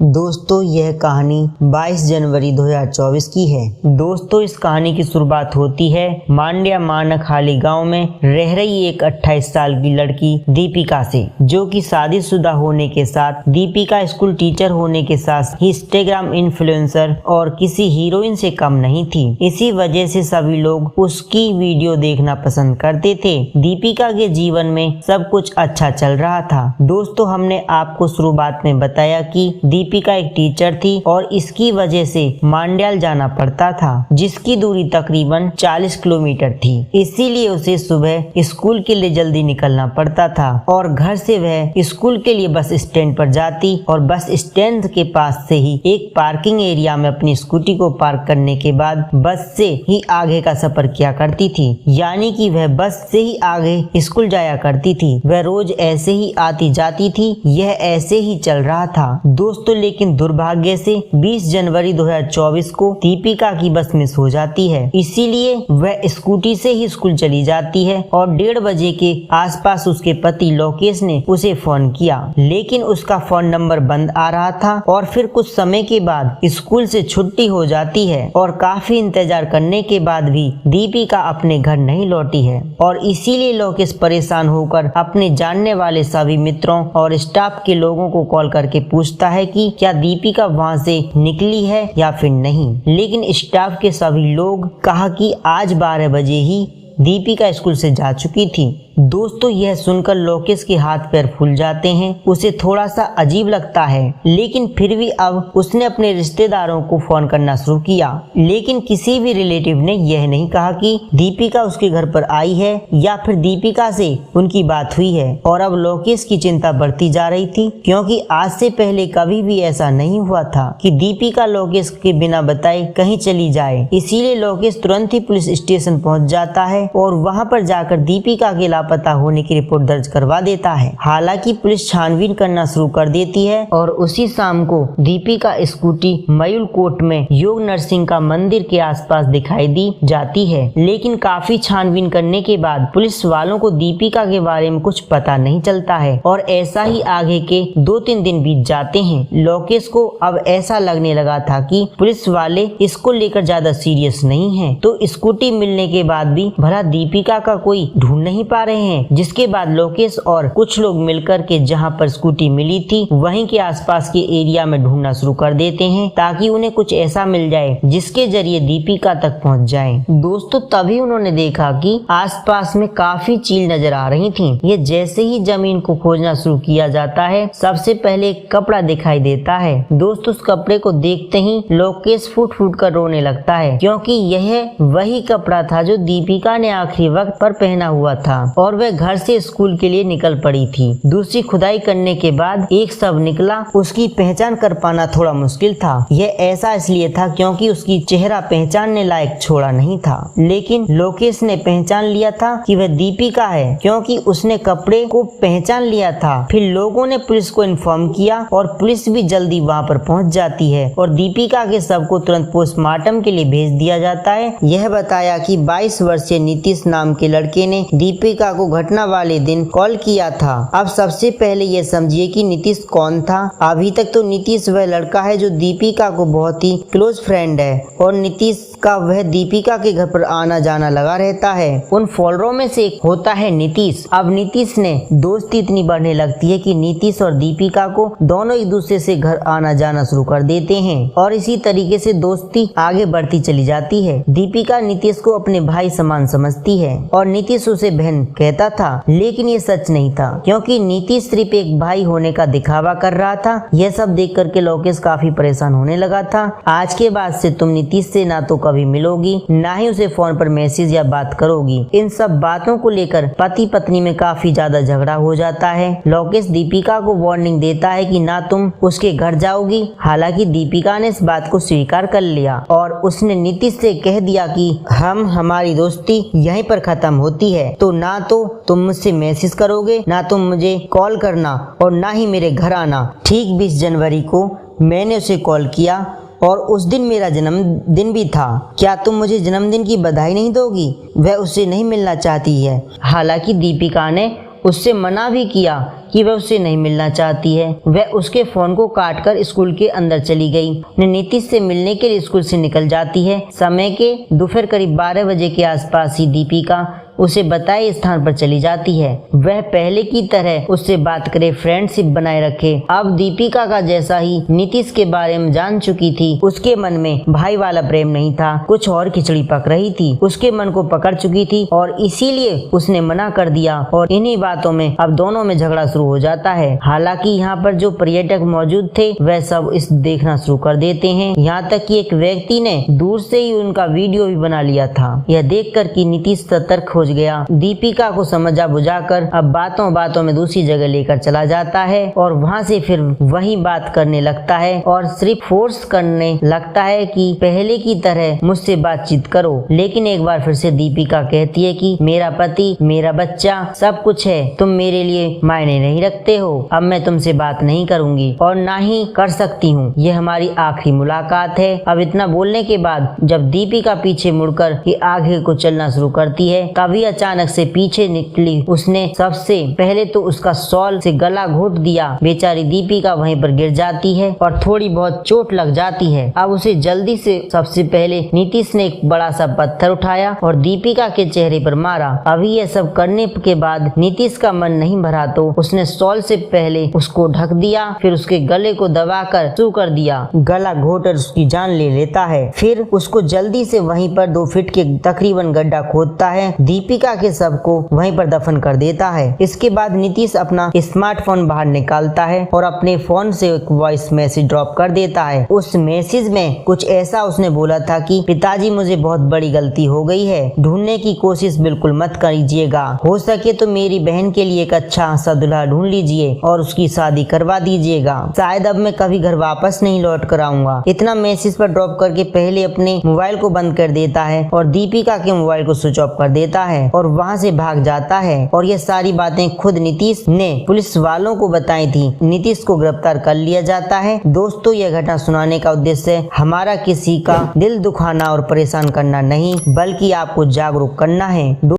दोस्तों यह कहानी 22 जनवरी 2024 की है। दोस्तों इस कहानी की शुरुआत होती है मांड्या मानकहाली गांव में रह रही एक 28 साल की लड़की दीपिका से, जो कि शादीशुदा होने के साथ दीपिका स्कूल टीचर होने के साथ ही इंस्टाग्राम इन्फ्लुएंसर और किसी हीरोइन से कम नहीं थी। इसी वजह से सभी लोग उसकी वीडियो देखना पसंद करते थे। दीपिका के जीवन में सब कुछ अच्छा चल रहा था। दोस्तों हमने आपको शुरुआत में बताया कि दीपिका एक टीचर थी और इसकी वजह से मांड्याल जाना पड़ता था, जिसकी दूरी तकरीबन 40 किलोमीटर थी। इसीलिए उसे सुबह स्कूल के लिए जल्दी निकलना पड़ता था और घर से वह स्कूल के लिए बस स्टैंड पर जाती और बस स्टैंड के पास से ही एक पार्किंग एरिया में अपनी स्कूटी को पार्क करने के बाद बस से ही आगे का सफर किया करती थी। यानी कि वह बस से ही आगे स्कूल जाया करती थी। वह रोज ऐसे ही आती जाती थी। यह ऐसे ही चल रहा था दोस्तों। लेकिन दुर्भाग्य से 20 जनवरी 2024 को दीपिका की बस मिस हो जाती है। इसीलिए वह स्कूटी से ही स्कूल चली जाती है और 1:30 बजे के आसपास उसके पति लोकेश ने उसे फोन किया, लेकिन उसका फोन नंबर बंद आ रहा था। और फिर कुछ समय के बाद स्कूल से छुट्टी हो जाती है और काफी इंतजार करने के बाद भी दीपिका अपने घर नहीं लौटी है। और इसीलिए लोकेश परेशान होकर अपने जानने वाले सभी मित्रों और स्टाफ के लोगों को कॉल करके पूछता है कि क्या दीपिका वहां से निकली है या फिर नहीं। लेकिन स्टाफ के सभी लोग कहा कि आज 12 बजे ही दीपिका स्कूल से जा चुकी थी। दोस्तों यह सुनकर लोकेश के हाथ पैर फूल जाते हैं। उसे थोड़ा सा अजीब लगता है, लेकिन फिर भी अब उसने अपने रिश्तेदारों को फोन करना शुरू किया। लेकिन किसी भी रिलेटिव ने यह नहीं कहा कि दीपिका उसके घर पर आई है या फिर दीपिका से उनकी बात हुई है। और अब लोकेश की चिंता बढ़ती जा रही थी, क्योंकि आज से पहले कभी भी ऐसा नहीं हुआ था कि दीपिका लोकेश के बिना बताए कहीं चली जाए। इसीलिए लोकेश तुरंत ही पुलिस स्टेशन पहुंच जाता है और वहां पर जाकर दीपिका के लापता होने की रिपोर्ट दर्ज करवा देता है। हालांकि पुलिस छानबीन करना शुरू कर देती है और उसी शाम को दीपिका स्कूटी मयूल कोट में योग नरसिंह का मंदिर के आसपास दिखाई दी जाती है। लेकिन काफी छानबीन करने के बाद पुलिस वालों को दीपिका के बारे में कुछ पता नहीं चलता है और ऐसा ही आगे के 2-3 दिन बीत जाते हैं। लोकेश को अब ऐसा लगने लगा था कि पुलिस वाले इसको लेकर ज्यादा सीरियस नहीं है, तो स्कूटी मिलने के बाद भी भला दीपिका का कोई ढूंढ नहीं पा रहे हैं। जिसके बाद लोकेश और कुछ लोग मिलकर के जहां पर स्कूटी मिली थी वहीं के आसपास के एरिया में ढूंढना शुरू कर देते हैं, ताकि उन्हें कुछ ऐसा मिल जाए जिसके जरिए दीपिका तक पहुंच जाए। दोस्तों तभी उन्होंने देखा कि आसपास में काफी चील नजर आ रही थी। ये जैसे ही जमीन को खोजना शुरू किया जाता है, सबसे पहले एक कपड़ा दिखाई देता है। दोस्तों उस कपड़े को देखते ही लोकेश फूट फूट कर रोने लगता है, क्योंकि यह वही कपड़ा था जो दीपिका ने आखिरी वक्त पर पहना हुआ था और वह घर से स्कूल के लिए निकल पड़ी थी। दूसरी खुदाई करने के बाद एक शव निकला। उसकी पहचान कर पाना थोड़ा मुश्किल था। यह ऐसा इसलिए था क्योंकि उसकी चेहरा पहचानने लायक छोड़ा नहीं था। लेकिन लोकेश ने पहचान लिया था कि वह दीपिका है, क्योंकि उसने कपड़े को पहचान लिया था। फिर लोगों ने पुलिस को इन्फॉर्म किया और पुलिस भी जल्दी वहाँ पर पहुँच जाती है और दीपिका के शव को तुरंत पोस्टमार्टम के लिए भेज दिया जाता है। यह बताया कि 22 वर्षीय नीतीश नाम के लड़के ने दीपिका को घटना वाले दिन कॉल किया था। अब सबसे पहले ये समझिए कि नीतीश कौन था। अभी तक तो नीतीश वह लड़का है जो दीपिका को बहुत ही क्लोज फ्रेंड है और नीतीश का वह दीपिका के घर पर आना जाना लगा रहता है। उन फॉलोअरों में से एक होता है नीतीश। अब नीतीश ने दोस्ती इतनी बढ़ने लगती है कि नीतीश और दीपिका को दोनों एक दूसरे से घर आना जाना शुरू कर देते हैं और इसी तरीके से दोस्ती आगे बढ़ती चली जाती है। दीपिका नीतीश को अपने भाई समान समझती है और नीतीश उसे बहन कहता था, लेकिन ये सच नहीं था, क्योंकि नीतीश सिर्फ एक भाई होने का दिखावा कर रहा था। यह सब देख करके लोकेश काफी परेशान होने लगा था। आज के बाद से तुम नीतीश से ना तो कभी मिलोगी, ना ही उसे फोन पर मैसेज या बात करोगी। इन सब बातों को लेकर पति पत्नी में काफी ज्यादा झगड़ा हो जाता है। लोकेश दीपिका को वार्निंग देता है कि ना तुम उसके घर जाओगी। हालांकि दीपिका ने इस बात को स्वीकार कर लिया और उसने नीतीश से कह दिया कि हमारी दोस्ती यहीं पर खत्म होती है, तो ना तो तुम मुझसे मैसेज करोगे, ना तुम मुझे कॉल करना और ना ही मेरे घर आना। ठीक 20 जनवरी को मैंने उसे कॉल किया और उस दिन मेरा जन्मदिन भी था। क्या तुम मुझे जन्मदिन की बधाई नहीं दोगी? वह उससे नहीं मिलना चाहती है। हालांकि दीपिका ने उससे मना भी किया कि वह उससे नहीं मिलना चाहती है। वह उसके फोन को काटकर स्कूल के अंदर चली गई। नीतीश से मिलने के लिए स्कूल से निकल जाती है। समय के दोपहर करीब 12 बजे के आसपास ही दीपिका उसे बताए स्थान पर चली जाती है। वह पहले की तरह उससे बात करे, फ्रेंडशिप बनाए रखे। अब दीपिका का जैसा ही नीतीश के बारे में जान चुकी थी, उसके मन में भाई वाला प्रेम नहीं था, कुछ और खिचड़ी पक रही थी। उसके मन को पकड़ चुकी थी और इसीलिए उसने मना कर दिया और इन्हीं बातों में अब दोनों में झगड़ा शुरू हो जाता है। हालांकि यहाँ पर जो पर्यटक मौजूद थे वह सब इस देखना शुरू कर देते हैं। यहाँ तक कि एक व्यक्ति ने दूर से ही उनका वीडियो भी बना लिया था। यह देख कर कि नीतीश सतर्क हो गया। दीपिका को समझा बुझाकर अब बातों बातों में दूसरी जगह लेकर चला जाता है और वहाँ से फिर वही बात करने लगता है और सिर्फ फोर्स करने लगता है कि पहले की तरह मुझसे बातचीत करो। लेकिन एक बार फिर से दीपिका कहती है कि मेरा पति, मेरा बच्चा, सब कुछ है, तुम मेरे लिए मायने नहीं रखते हो, अब मैं तुमसे बात नहीं करूंगी और ना ही कर सकती हूँ, ये हमारी आखिरी मुलाकात है। अब इतना बोलने के बाद जब दीपिका पीछे मुड़कर आगे को चलना शुरू करती है, कभी अचानक से पीछे निकली उसने सबसे पहले तो उसका शॉल से गला घोट दिया। बेचारी दीपिका वहीं पर गिर जाती है और थोड़ी बहुत चोट लग जाती है। अब उसे जल्दी से सबसे पहले नीतीश ने एक बड़ा सा पत्थर उठाया और दीपिका के चेहरे पर मारा। अभी यह सब करने के बाद नीतीश का मन नहीं भरा तो उसने शॉल से पहले उसको ढक दिया, फिर उसके गले को दबाकर शुरू कर दिया। गला घोटकर उसकी जान ले लेता है। फिर उसको जल्दी से वहीं पर 2 फीट के तकरीबन गड्ढा खोदता है। दीपिका के शव को वहीं पर दफन कर देता है। इसके बाद नीतीश अपना स्मार्टफोन बाहर निकालता है और अपने फोन से एक वॉइस मैसेज ड्रॉप कर देता है। उस मैसेज में कुछ ऐसा उसने बोला था कि पिताजी, मुझे बहुत बड़ी गलती हो गई है, ढूंढने की कोशिश बिल्कुल मत कीजिएगा, हो सके तो मेरी बहन के लिए एक अच्छा सा दूल्हा ढूंढ लीजिए और उसकी शादी करवा दीजिएगा, शायद अब मैं कभी घर वापस नहीं लौट कर आऊंगा। इतना मैसेज पर ड्रॉप करके पहले अपने मोबाइल को बंद कर देता है और दीपिका के मोबाइल को स्विच ऑफ कर देता है और वहाँ से भाग जाता है। और ये सारी बातें खुद नीतीश ने पुलिस वालों को बताई थी। नीतीश को गिरफ्तार कर लिया जाता है। दोस्तों, यह घटना सुनाने का उद्देश्य हमारा किसी का दिल दुखाना और परेशान करना नहीं, बल्कि आपको जागरूक करना है।